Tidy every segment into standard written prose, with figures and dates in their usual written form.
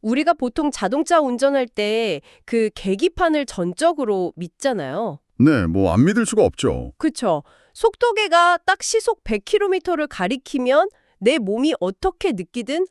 우리가 보통 자동차 운전할 때 그 계기판을 전적으로 믿잖아요. 네, 뭐 안 믿을 수가 없죠. 그쵸? 속도계가 딱 시속 100km를 가리키면 내 몸이 어떻게 느끼든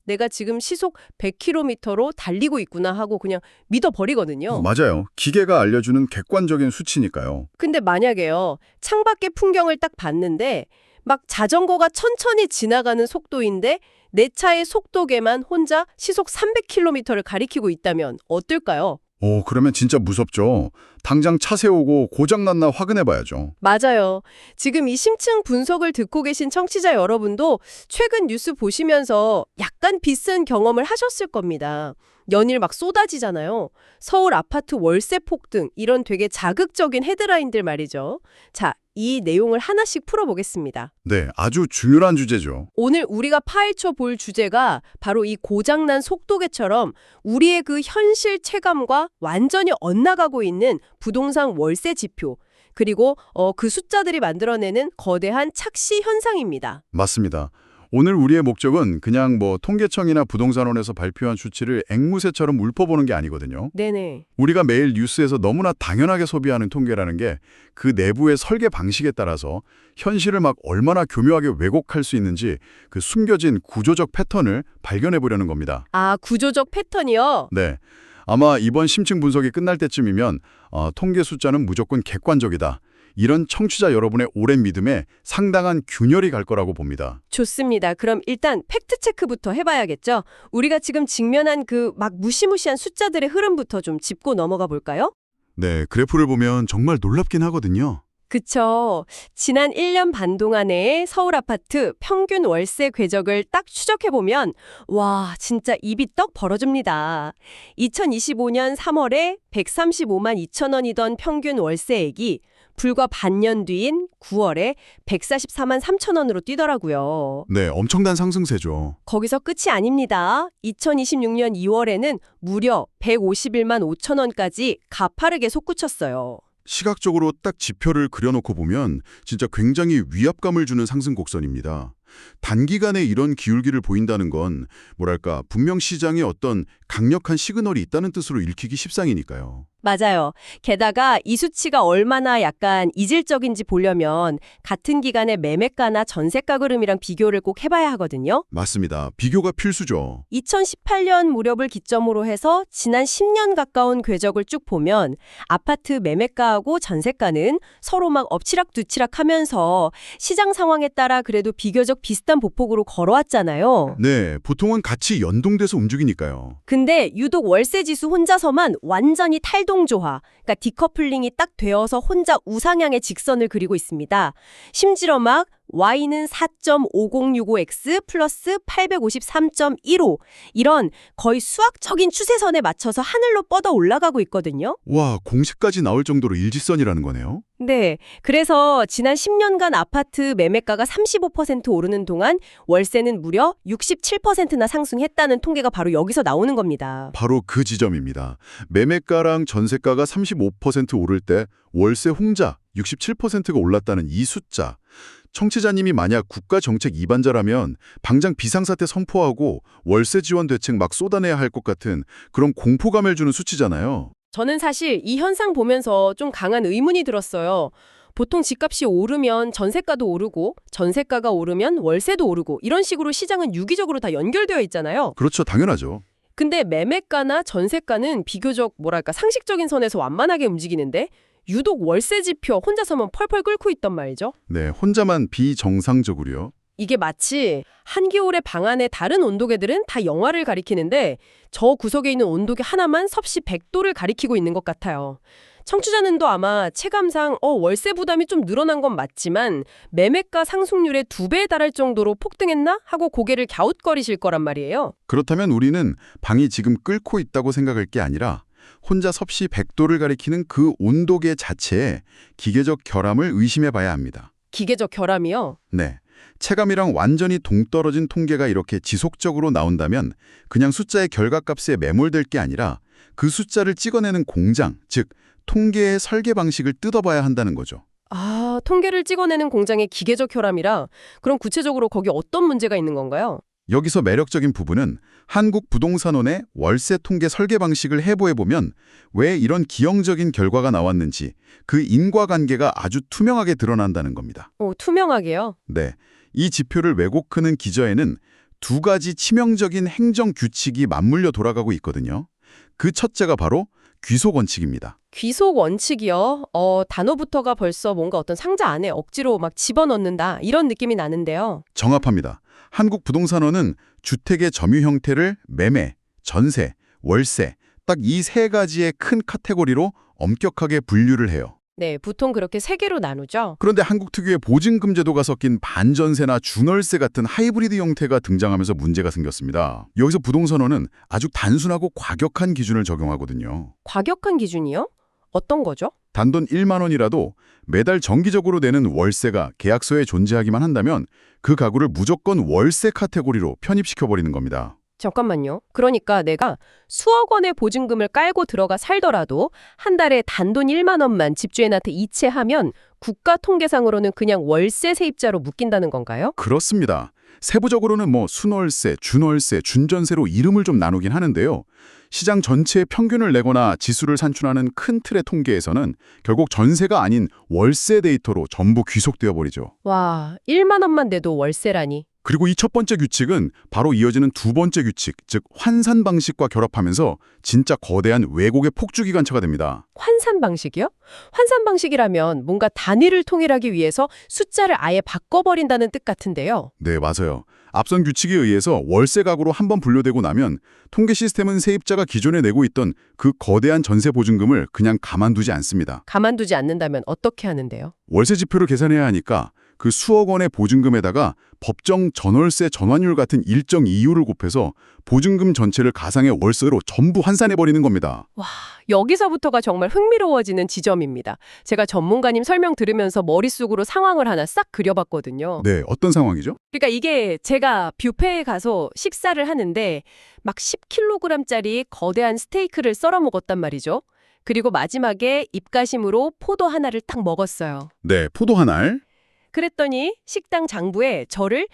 내가 지금 시속 100km로 달리고 있구나 하고 그냥 믿어버리거든요. 맞아요. 기계가 알려주는 객관적인 수치니까요. 근데 만약에요. 창밖의 풍경을 딱 봤는데 막 자전거가 천천히 지나가는 속도인데 내 차의 속도계만 혼자 시속 300km를 가리키고 있다면 어떨까요? 오, 그러면 진짜 무섭죠. 당장 차 세우고 고장났나 확인해 봐야죠. 맞아요. 지금 이 심층 분석을 듣고 계신 청취자 여러분도 최근 뉴스 보시면서 약간 비슷한 경험을 하셨을 겁니다. 연일 막 쏟아지잖아요. 서울 아파트 월세 폭등 이런 되게 자극적인 헤드라인들 말이죠. 자, 이 내용을 하나씩 풀어보겠습니다. 네, 아주 중요한 주제죠. 오늘 우리가 파헤쳐 볼 주제가 바로 이 고장난 속도계처럼 우리의 그 현실 체감과 완전히 엇나가고 있는 부동산 월세 지표, 그리고 그 숫자들이 만들어내는 거대한 착시 현상입니다. 맞습니다. 오늘 우리의 목적은 그냥 뭐 통계청이나 부동산원에서 발표한 수치를 앵무새처럼 읊어보는 게 아니거든요. 네네. 우리가 매일 뉴스에서 너무나 당연하게 소비하는 통계라는 게 그 내부의 설계 방식에 따라서 현실을 막 얼마나 교묘하게 왜곡할 수 있는지 그 숨겨진 구조적 패턴을 발견해 보려는 겁니다. 아, 구조적 패턴이요? 네. 아마 이번 심층 분석이 끝날 때쯤이면 통계 숫자는 무조건 객관적이다. 이런 청취자 여러분의 오랜 믿음에 상당한 균열이 갈 거라고 봅니다. 좋습니다. 그럼 일단 팩트체크부터 해봐야겠죠? 우리가 지금 직면한 그 막 무시무시한 숫자들의 흐름부터 좀 짚고 넘어가 볼까요? 네, 그래프를 보면 정말 놀랍긴 하거든요. 그쵸. 지난 1년 반 동안의 서울 아파트 평균 월세 궤적을 딱 추적해보면 와, 진짜 입이 떡 벌어집니다. 2025년 3월에 135만 2천 원이던 평균 월세액이 불과 반년 뒤인 9월에 144만 3천 원으로 뛰더라고요. 네, 엄청난 상승세죠. 거기서 끝이 아닙니다. 2026년 2월에는 무려 151만 5천 원까지 가파르게 솟구쳤어요. 시각적으로 딱 지표를 그려놓고 보면 진짜 굉장히 위압감을 주는 상승 곡선입니다. 단기간에 이런 기울기를 보인다는 건 뭐랄까 분명 시장에 어떤 강력한 시그널이 있다는 뜻으로 읽히기 십상이니까요. 맞아요. 게다가 이 수치가 얼마나 약간 이질적인지 보려면 같은 기간의 매매가나 전세가 흐름이랑 비교를 꼭 해봐야 하거든요. 맞습니다. 비교가 필수죠. 2018년 무렵을 기점으로 해서 지난 10년 가까운 궤적을 쭉 보면 아파트 매매가하고 전세가는 서로 막 엎치락뒤치락 하면서 시장 상황에 따라 그래도 비교적 비슷한 보폭으로 걸어왔잖아요. 네, 보통은 같이 연동돼서 움직이니까요. 근데 유독 월세지수 혼자서만 완전히 탈동조화, 그러니까 디커플링이 딱 되어서 혼자 우상향의 직선을 그리고 있습니다. 심지어 막 Y는 4.5065X 플러스 853.15 이런 거의 수학적인 추세선에 맞춰서 하늘로 뻗어 올라가고 있거든요. 와, 공식까지 나올 정도로 일직선이라는 거네요. 네, 그래서 지난 10년간 아파트 매매가가 35% 오르는 동안 월세는 무려 67%나 상승했다는 통계가 바로 여기서 나오는 겁니다. 바로 그 지점입니다. 매매가랑 전세가가 35% 오를 때 월세 홍자 67%가 올랐다는 이 숫자. 청취자님이 만약 국가정책 위반자라면 당장 비상사태 선포하고 월세 지원 대책 막 쏟아내야 할 것 같은 그런 공포감을 주는 수치잖아요. 저는 사실 이 현상 보면서 좀 강한 의문이 들었어요. 보통 집값이 오르면 전세가도 오르고 전세가가 오르면 월세도 오르고 이런 식으로 시장은 유기적으로 다 연결되어 있잖아요. 그렇죠. 당연하죠. 근데 매매가나 전세가는 비교적 상식적인 선에서 완만하게 움직이는데 유독 월세 지표 혼자서만 펄펄 끓고 있단 말이죠. 네, 혼자만 비정상적으로요. 이게 마치 한겨울의 방 안의 다른 온도계들은 다 영하를 가리키는데 저 구석에 있는 온도계 하나만 섭씨 100도를 가리키고 있는 것 같아요. 청취자님도 아마 체감상 월세 부담이 좀 늘어난 건 맞지만 매매가 상승률의 2배에 달할 정도로 폭등했나? 하고 고개를 갸웃거리실 거란 말이에요. 그렇다면 우리는 방이 지금 끓고 있다고 생각할 게 아니라 혼자 섭씨 100도를 가리키는 그 온도계 자체에 기계적 결함을 의심해 봐야 합니다. 기계적 결함이요? 네. 체감이랑 완전히 동떨어진 통계가 이렇게 지속적으로 나온다면 그냥 숫자의 결과값에 매몰될 게 아니라 그 숫자를 찍어내는 공장, 즉 통계의 설계 방식을 뜯어봐야 한다는 거죠. 통계를 찍어내는 공장의 기계적 결함이라 그럼 구체적으로 거기 어떤 문제가 있는 건가요? 여기서 매력적인 부분은 한국부동산원의 월세 통계 설계 방식을 해보해보면 왜 이런 기형적인 결과가 나왔는지 그 인과관계가 아주 투명하게 드러난다는 겁니다. 오, 투명하게요? 네, 이 지표를 왜곡하는 기저에는 두 가지 치명적인 행정 규칙이 맞물려 돌아가고 있거든요. 그 첫째가 바로 귀속 원칙입니다. 귀속 원칙이요? 단어부터가 벌써 뭔가 어떤 상자 안에 억지로 막 집어넣는다 이런 느낌이 나는데요. 정합합니다. 한국부동산원은 주택의 점유 형태를 매매, 전세, 월세 딱 이 세 가지의 큰 카테고리로 엄격하게 분류를 해요. 네, 보통 그렇게 세 개로 나누죠. 그런데 한국 특유의 보증금 제도가 섞인 반전세나 준월세 같은 하이브리드 형태가 등장하면서 문제가 생겼습니다. 여기서 부동산원은 아주 단순하고 과격한 기준을 적용하거든요. 과격한 기준이요? 어떤 거죠? 단돈 1만 원이라도 매달 정기적으로 내는 월세가 계약서에 존재하기만 한다면 그 가구를 무조건 월세 카테고리로 편입시켜버리는 겁니다. 잠깐만요. 그러니까 내가 수억 원의 보증금을 깔고 들어가 살더라도 한 달에 단돈 1만 원만 집주인한테 이체하면 국가 통계상으로는 그냥 월세 세입자로 묶인다는 건가요? 그렇습니다. 세부적으로는 순월세, 준월세, 준전세로 이름을 좀 나누긴 하는데요. 시장 전체의 평균을 내거나 지수를 산출하는 큰 틀의 통계에서는 결국 전세가 아닌 월세 데이터로 전부 귀속되어 버리죠. 와, 1만 원만 내도 월세라니. 그리고 이 첫 번째 규칙은 바로 이어지는 두 번째 규칙, 즉 환산 방식과 결합하면서 진짜 거대한 왜곡의 폭주기관차가 됩니다. 환산 방식이요? 환산 방식이라면 뭔가 단위를 통일하기 위해서 숫자를 아예 바꿔버린다는 뜻 같은데요. 네, 맞아요. 앞선 규칙에 의해서 월세 가구로 한번 분류되고 나면 통계 시스템은 세입자가 기존에 내고 있던 그 거대한 전세 보증금을 그냥 가만두지 않습니다. 가만두지 않는다면 어떻게 하는데요? 월세 지표를 계산해야 하니까 그 수억 원의 보증금에다가 법정 전월세 전환율 같은 일정 이율을 곱해서 보증금 전체를 가상의 월세로 전부 환산해버리는 겁니다. 와, 여기서부터가 정말 흥미로워지는 지점입니다. 제가 전문가님 설명 들으면서 머릿속으로 상황을 하나 싹 그려봤거든요. 네, 어떤 상황이죠? 그러니까 이게 제가 뷔페에 가서 식사를 하는데 막 10kg짜리 거대한 스테이크를 썰어 먹었단 말이죠. 그리고 마지막에 입가심으로 포도 하나를 딱 먹었어요. 네, 포도 한 알. 그랬더니 식당 장부에 저를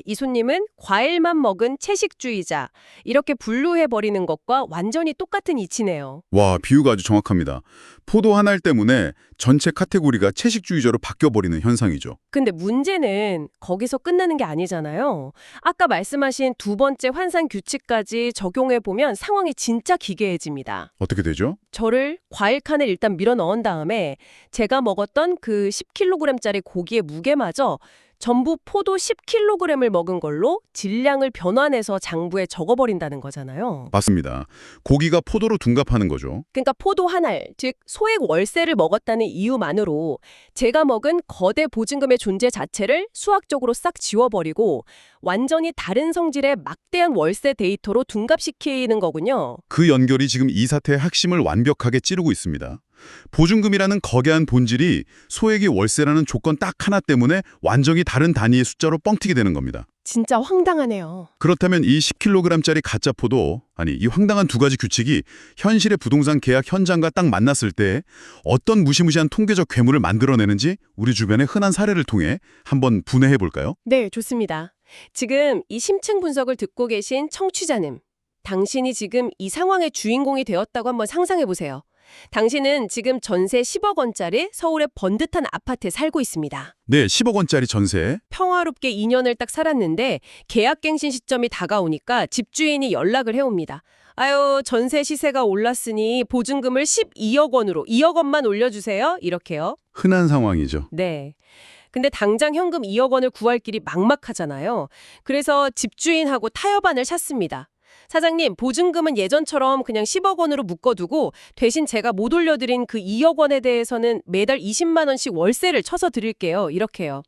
이 손님은 과일만 먹은 채식주의자 이렇게 분류해버리는 것과 완전히 똑같은 이치네요. 와, 비유가 아주 정확합니다. 포도 한 알 때문에 전체 카테고리가 채식주의자로 바뀌어버리는 현상이죠. 근데 문제는 거기서 끝나는 게 아니잖아요. 아까 말씀하신 두 번째 환산 규칙까지 적용해보면 상황이 진짜 기괴해집니다. 어떻게 되죠? 저를 과일 칸에 일단 밀어 넣은 다음에 제가 먹었던 그 10kg짜리 고기의 무게마저 전부 포도 10kg을 먹은 걸로 질량을 변환해서 장부에 적어버린다는 거잖아요. 맞습니다. 고기가 포도로 둔갑하는 거죠. 그러니까 포도 한 알, 즉 소액 월세를 먹었다는 이유만으로 제가 먹은 거대 보증금의 존재 자체를 수학적으로 싹 지워버리고 완전히 다른 성질의 막대한 월세 데이터로 둔갑시키는 거군요. 그 연결이 지금 이 사태의 핵심을 완벽하게 찌르고 있습니다. 보증금이라는 거대한 본질이 소액이 월세라는 조건 딱 하나 때문에 완전히 다른 단위의 숫자로 뻥튀기 되는 겁니다. 진짜 황당하네요. 그렇다면 이 10kg짜리 가짜 포도, 이 황당한 두 가지 규칙이 현실의 부동산 계약 현장과 딱 만났을 때 어떤 무시무시한 통계적 괴물을 만들어내는지 우리 주변의 흔한 사례를 통해 한번 분해해 볼까요? 네, 좋습니다. 지금 이 심층 분석을 듣고 계신 청취자님, 당신이 지금 이 상황의 주인공이 되었다고 한번 상상해 보세요. 당신은 지금 전세 10억 원짜리 서울의 번듯한 아파트에 살고 있습니다. 네, 10억 원짜리 전세. 평화롭게 2년을 딱 살았는데 계약갱신 시점이 다가오니까 집주인이 연락을 해옵니다. 아유, 전세 시세가 올랐으니 보증금을 12억 원으로 2억 원만 올려주세요. 이렇게요. 흔한 상황이죠. 네. 근데 당장 현금 2억 원을 구할 길이 막막하잖아요. 그래서 집주인하고 타협안을 찾습니다. 사장님, 보증금은 예전처럼 그냥 10억 원으로 묶어두고 대신 제가 못 올려드린 그 2억 원에 대해서는 매달 20만 원씩 월세를 쳐서 드릴게요. 이렇게요.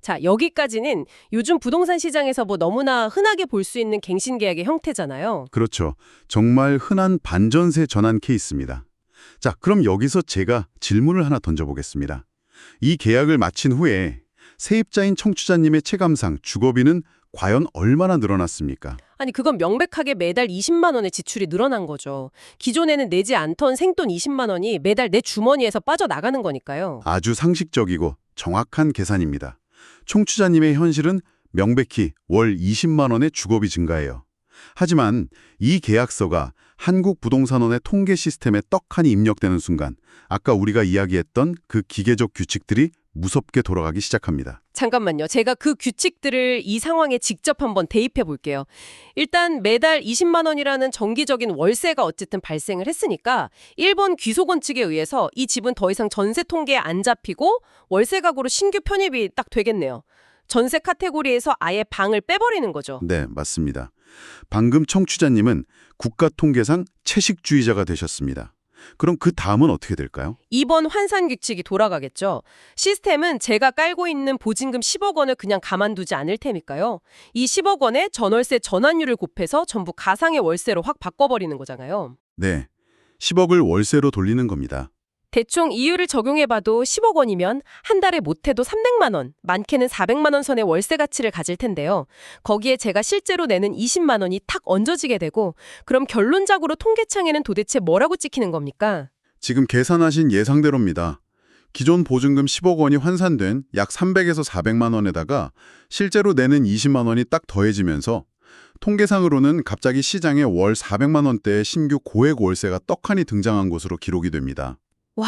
자, 여기까지는 요즘 부동산 시장에서 너무나 흔하게 볼 수 있는 갱신 계약의 형태잖아요. 그렇죠. 정말 흔한 반전세 전환 케이스입니다. 자, 그럼 여기서 제가 질문을 하나 던져보겠습니다. 이 계약을 마친 후에 세입자인 청취자님의 체감상 주거비는 과연 얼마나 늘어났습니까? 아니, 그건 명백하게 매달 20만 원의 지출이 늘어난 거죠. 기존에는 내지 않던 생돈 20만 원이 매달 내 주머니에서 빠져나가는 거니까요. 아주 상식적이고 정확한 계산입니다. 청취자님의 현실은 명백히 월 20만 원의 주거비 증가예요. 하지만 이 계약서가 한국부동산원의 통계 시스템에 떡하니 입력되는 순간 아까 우리가 이야기했던 그 기계적 규칙들이 무섭게 돌아가기 시작합니다. 잠깐만요. 제가 그 규칙들을 이 상황에 직접 한번 대입해 볼게요. 일단 매달 20만 원이라는 정기적인 월세가 어쨌든 발생을 했으니까 일본 귀속원 측에 의해서 이 집은 더 이상 전세 통계에 안 잡히고 월세 가구로 신규 편입이 딱 되겠네요. 전세 카테고리에서 아예 방을 빼버리는 거죠. 네, 맞습니다. 방금 청취자님은 국가통계상 채식주의자가 되셨습니다. 그럼 그 다음은 어떻게 될까요? 이번 환산 규칙이 돌아가겠죠. 시스템은 제가 깔고 있는 보증금 10억 원을 그냥 가만두지 않을 테니까요. 이 10억 원에 전월세 전환율을 곱해서 전부 가상의 월세로 확 바꿔버리는 거잖아요. 네, 10억을 월세로 돌리는 겁니다. 대충 이율을 적용해봐도 10억 원이면 한 달에 못해도 300만 원, 많게는 400만 원 선의 월세 가치를 가질 텐데요. 거기에 제가 실제로 내는 20만 원이 탁 얹어지게 되고 그럼 결론적으로 통계창에는 도대체 뭐라고 찍히는 겁니까? 지금 계산하신 예상대로입니다. 기존 보증금 10억 원이 환산된 약 300에서 400만 원에다가 실제로 내는 20만 원이 딱 더해지면서 통계상으로는 갑자기 시장에 월 400만 원대의 신규 고액 월세가 떡하니 등장한 것으로 기록이 됩니다. 와,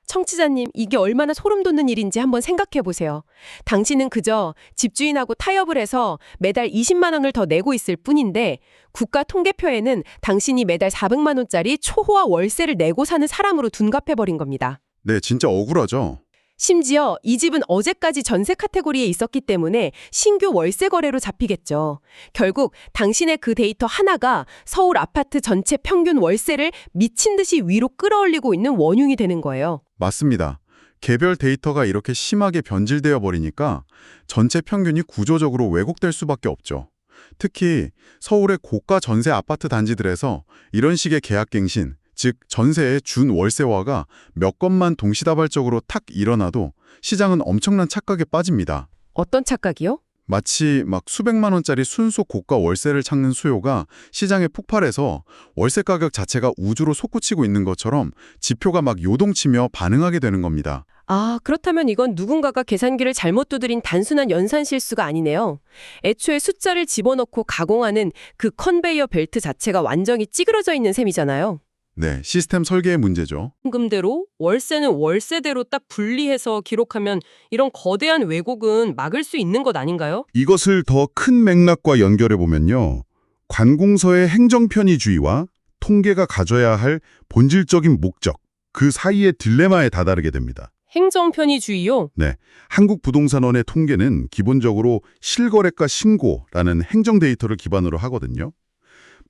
청취자님, 이게 얼마나 소름 돋는 일인지 한번 생각해 보세요. 당신은 그저 집주인하고 타협을 해서 매달 20만 원을 더 내고 있을 뿐인데 국가 통계표에는 당신이 매달 400만 원짜리 초호화 월세를 내고 사는 사람으로 둔갑해버린 겁니다. 네, 진짜 억울하죠? 심지어 이 집은 어제까지 전세 카테고리에 있었기 때문에 신규 월세 거래로 잡히겠죠. 결국 당신의 그 데이터 하나가 서울 아파트 전체 평균 월세를 미친 듯이 위로 끌어올리고 있는 원흉이 되는 거예요. 맞습니다. 개별 데이터가 이렇게 심하게 변질되어 버리니까 전체 평균이 구조적으로 왜곡될 수밖에 없죠. 특히 서울의 고가 전세 아파트 단지들에서 이런 식의 계약갱신, 즉 전세의 준 월세화가 몇 건만 동시다발적으로 탁 일어나도 시장은 엄청난 착각에 빠집니다. 어떤 착각이요? 마치 막 수백만 원짜리 순수 고가 월세를 찾는 수요가 시장에 폭발해서 월세 가격 자체가 우주로 솟구치고 있는 것처럼 지표가 막 요동치며 반응하게 되는 겁니다. 아, 그렇다면 이건 누군가가 계산기를 잘못 두드린 단순한 연산 실수가 아니네요. 애초에 숫자를 집어넣고 가공하는 그 컨베이어 벨트 자체가 완전히 찌그러져 있는 셈이잖아요. 네, 시스템 설계의 문제죠. 현금대로 월세는 월세대로 딱 분리해서 기록하면 이런 거대한 왜곡은 막을 수 있는 것 아닌가요? 이것을 더 큰 맥락과 연결해 보면요. 관공서의 행정편의주의와 통계가 가져야 할 본질적인 목적, 그 사이의 딜레마에 다다르게 됩니다. 행정편의주의요? 네, 한국부동산원의 통계는 기본적으로 실거래가 신고라는 행정 데이터를 기반으로 하거든요.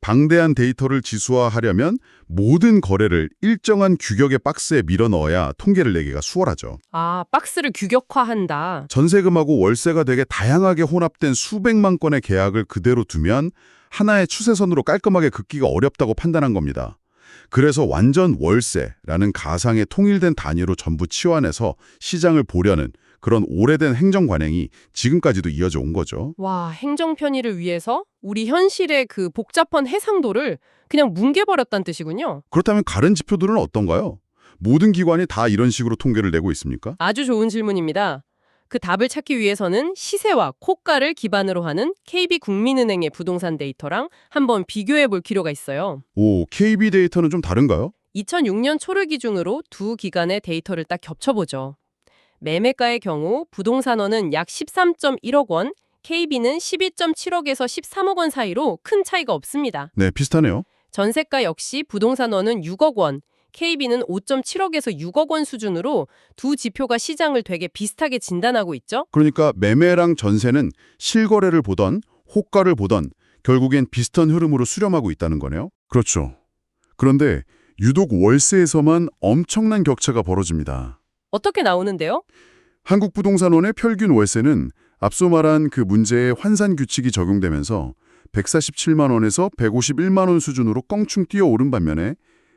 방대한 데이터를 지수화하려면 모든 거래를 일정한 규격의 박스에 밀어 넣어야 통계를 내기가 수월하죠. 아, 박스를 규격화한다. 전세금하고 월세가 되게 다양하게 혼합된 수백만 건의 계약을 그대로 두면 하나의 추세선으로 깔끔하게 긋기가 어렵다고 판단한 겁니다. 그래서 완전 월세라는 가상의 통일된 단위로 전부 치환해서 시장을 보려는 그런 오래된 행정 관행이 지금까지도 이어져 온 거죠. 와, 행정 편의를 위해서 우리 현실의 그 복잡한 해상도를 그냥 뭉개버렸다는 뜻이군요. 그렇다면 다른 지표들은 어떤가요? 모든 기관이 다 이런 식으로 통계를 내고 있습니까? 아주 좋은 질문입니다. 그 답을 찾기 위해서는 시세와 코가를 기반으로 하는 KB국민은행의 부동산 데이터랑 한번 비교해 볼 필요가 있어요. 오, KB 데이터는 좀 다른가요? 2006년 초를 기준으로 두 기관의 데이터를 딱 겹쳐보죠. 매매가의 경우 부동산원은 약 13.1억 원, KB는 12.7억에서 13억 원 사이로 큰 차이가 없습니다. 네, 비슷하네요. 전세가 역시 부동산원은 6억 원, KB는 5.7억에서 6억 원 수준으로 두 지표가 시장을 되게 비슷하게 진단하고 있죠. 그러니까 매매랑 전세는 실거래를 보던 호가를 보던 결국엔 비슷한 흐름으로 수렴하고 있다는 거네요. 그렇죠. 그런데 유독 월세에서만 엄청난 격차가 벌어집니다. 어떻게 나오는데요? 한국부동산원의 평균 월세는 앞서 말한 그 문제의 환산 규칙이 적용되면서 147만 원에서 151만 원 수준으로 껑충 뛰어오른 반면에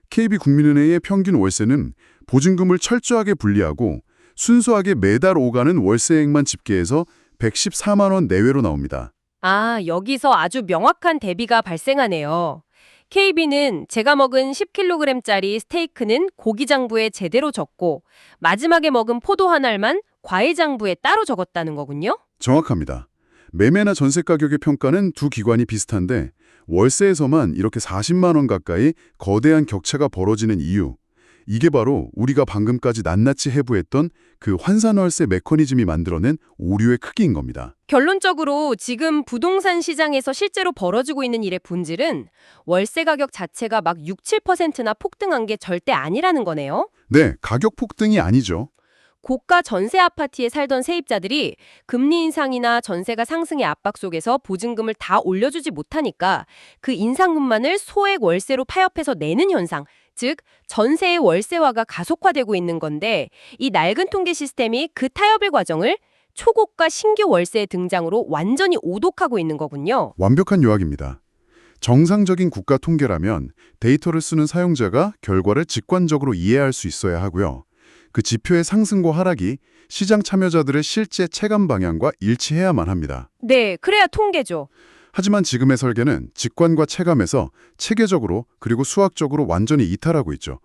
KB국민은행의 평균 월세는 보증금을 철저하게 분리하고 순수하게 매달 오가는 월세액만 집계해서 114만 원 내외로 나옵니다. 아, 여기서 아주 명확한 대비가 발생하네요. KB는 제가 먹은 10kg짜리 스테이크는 고기 장부에 제대로 적고 마지막에 먹은 포도 한 알만 과일 장부에 따로 적었다는 거군요. 정확합니다. 매매나 전세 가격의 평가는 두 기관이 비슷한데 월세에서만 이렇게 40만 원 가까이 거대한 격차가 벌어지는 이유, 이게 바로 우리가 방금까지 낱낱이 해부했던 그 환산월세 메커니즘이 만들어낸 오류의 크기인 겁니다. 결론적으로 지금 부동산 시장에서 실제로 벌어지고 있는 일의 본질은 월세 가격 자체가 막 6, 7%나 폭등한 게 절대 아니라는 거네요. 네, 가격 폭등이 아니죠. 고가 전세 아파트에 살던 세입자들이 금리 인상이나 전세가 상승의 압박 속에서 보증금을 다 올려주지 못하니까 그 인상분만을 소액 월세로 파협해서 내는 현상, 즉 전세의 월세화가 가속화되고 있는 건데 이 낡은 통계 시스템이 그 타협의 과정을 초고가 신규 월세의 등장으로 완전히 오독하고 있는 거군요. 완벽한 요약입니다. 정상적인 국가 통계라면 데이터를 쓰는 사용자가 결과를 직관적으로 이해할 수 있어야 하고요. 그 지표의 상승과 하락이 시장 참여자들의 실제 체감 방향과 일치해야만 합니다. 네, 그래야 통계죠. 하지만 지금의 설계는 직관과 체감에서 체계적으로 그리고 수학적으로 완전히 이탈하고 있죠.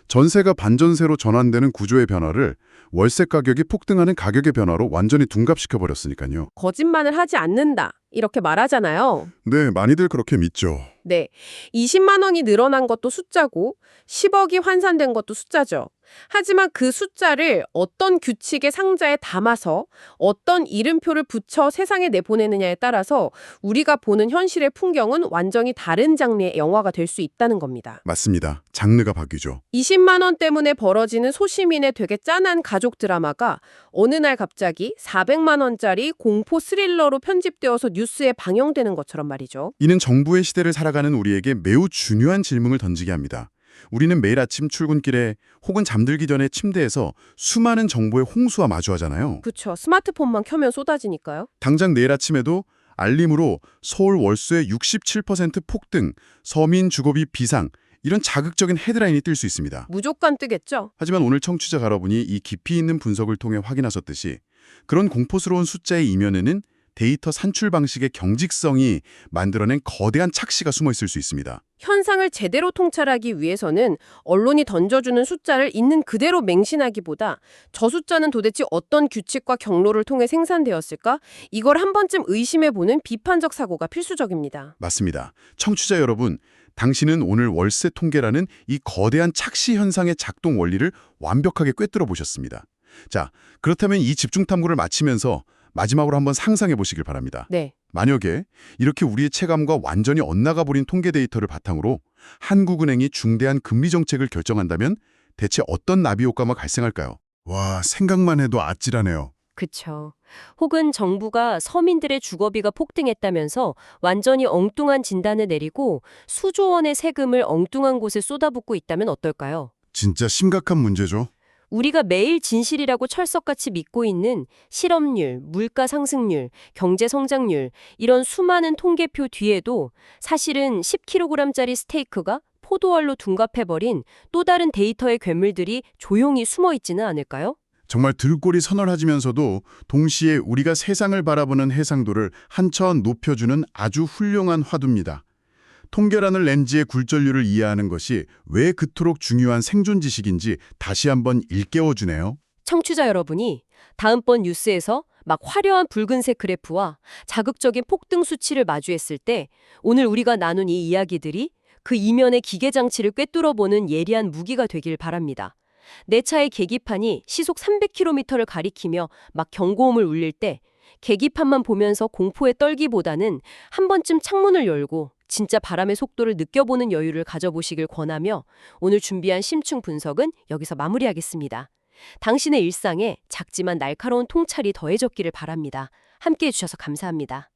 전세가 반전세로 전환되는 구조의 변화를 월세 가격이 폭등하는 가격의 변화로 완전히 둔갑시켜버렸으니까요. 거짓말을 하지 않는다. 이렇게 말하잖아요. 네, 많이들 그렇게 믿죠. 네. 20만 원이 늘어난 것도 숫자고 10억이 환산된 것도 숫자죠. 하지만 그 숫자를 어떤 규칙의 상자에 담아서 어떤 이름표를 붙여 세상에 내보내느냐에 따라서 우리가 보는 현실의 풍경은 완전히 다른 장르의 영화가 될 수 있다는 겁니다. 맞습니다. 장르가 바뀌죠. 20만 원 때문에 벌어지는 소시민의 되게 짠한 가족 드라마가 어느 날 갑자기 400만 원짜리 공포 스릴러로 편집되어서 뉴스에 방영되는 것처럼 말이죠. 이는 정부의 시대를 살아가는 우리에게 매우 중요한 질문을 던지게 합니다. 우리는 매일 아침 출근길에 혹은 잠들기 전에 침대에서 수많은 정보의 홍수와 마주하잖아요. 그쵸. 스마트폰만 켜면 쏟아지니까요. 당장 내일 아침에도 알림으로 서울 월수의 67% 폭등, 서민 주거비 비상, 이런 자극적인 헤드라인이 뜰 수 있습니다. 무조건 뜨겠죠. 하지만 오늘 청취자 여러분이 이 깊이 있는 분석을 통해 확인하셨듯이 그런 공포스러운 숫자의 이면에는 데이터 산출 방식의 경직성이 만들어낸 거대한 착시가 숨어 있을 수 있습니다. 현상을 제대로 통찰하기 위해서는 언론이 던져주는 숫자를 있는 그대로 맹신하기보다 저 숫자는 도대체 어떤 규칙과 경로를 통해 생산되었을까? 이걸 한 번쯤 의심해보는 비판적 사고가 필수적입니다. 맞습니다. 청취자 여러분, 당신은 오늘 월세 통계라는 이 거대한 착시 현상의 작동 원리를 완벽하게 꿰뚫어 보셨습니다. 자, 그렇다면 이 집중 탐구를 마치면서 마지막으로 한번 상상해 보시길 바랍니다. 네. 만약에 이렇게 우리의 체감과 완전히 엇나가 버린 통계 데이터를 바탕으로 한국은행이 중대한 금리 정책을 결정한다면 대체 어떤 나비 효과가 발생할까요? 와, 생각만 해도 아찔하네요. 그쵸. 혹은 정부가 서민들의 주거비가 폭등했다면서 완전히 엉뚱한 진단을 내리고 수조 원의 세금을 엉뚱한 곳에 쏟아붓고 있다면 어떨까요? 진짜 심각한 문제죠. 우리가 매일 진실이라고 철석같이 믿고 있는 실업률, 물가 상승률, 경제 성장률 이런 수많은 통계표 뒤에도 사실은 10kg짜리 스테이크가 포도알로 둔갑해버린 또 다른 데이터의 괴물들이 조용히 숨어 있지는 않을까요? 정말 들골이 서늘해지면서도 동시에 우리가 세상을 바라보는 해상도를 한차원 높여주는 아주 훌륭한 화두입니다. 통계라는 렌즈의 굴절률을 이해하는 것이 왜 그토록 중요한 생존 지식인지 다시 한번 일깨워주네요. 청취자 여러분이 다음번 뉴스에서 막 화려한 붉은색 그래프와 자극적인 폭등 수치를 마주했을 때 오늘 우리가 나눈 이 이야기들이 그 이면의 기계장치를 꿰뚫어보는 예리한 무기가 되길 바랍니다. 내 차의 계기판이 시속 300km를 가리키며 막 경고음을 울릴 때 계기판만 보면서 공포에 떨기보다는 한 번쯤 창문을 열고 진짜 바람의 속도를 느껴보는 여유를 가져보시길 권하며 오늘 준비한 심층 분석은 여기서 마무리하겠습니다. 당신의 일상에 작지만 날카로운 통찰이 더해졌기를 바랍니다. 함께해 주셔서 감사합니다.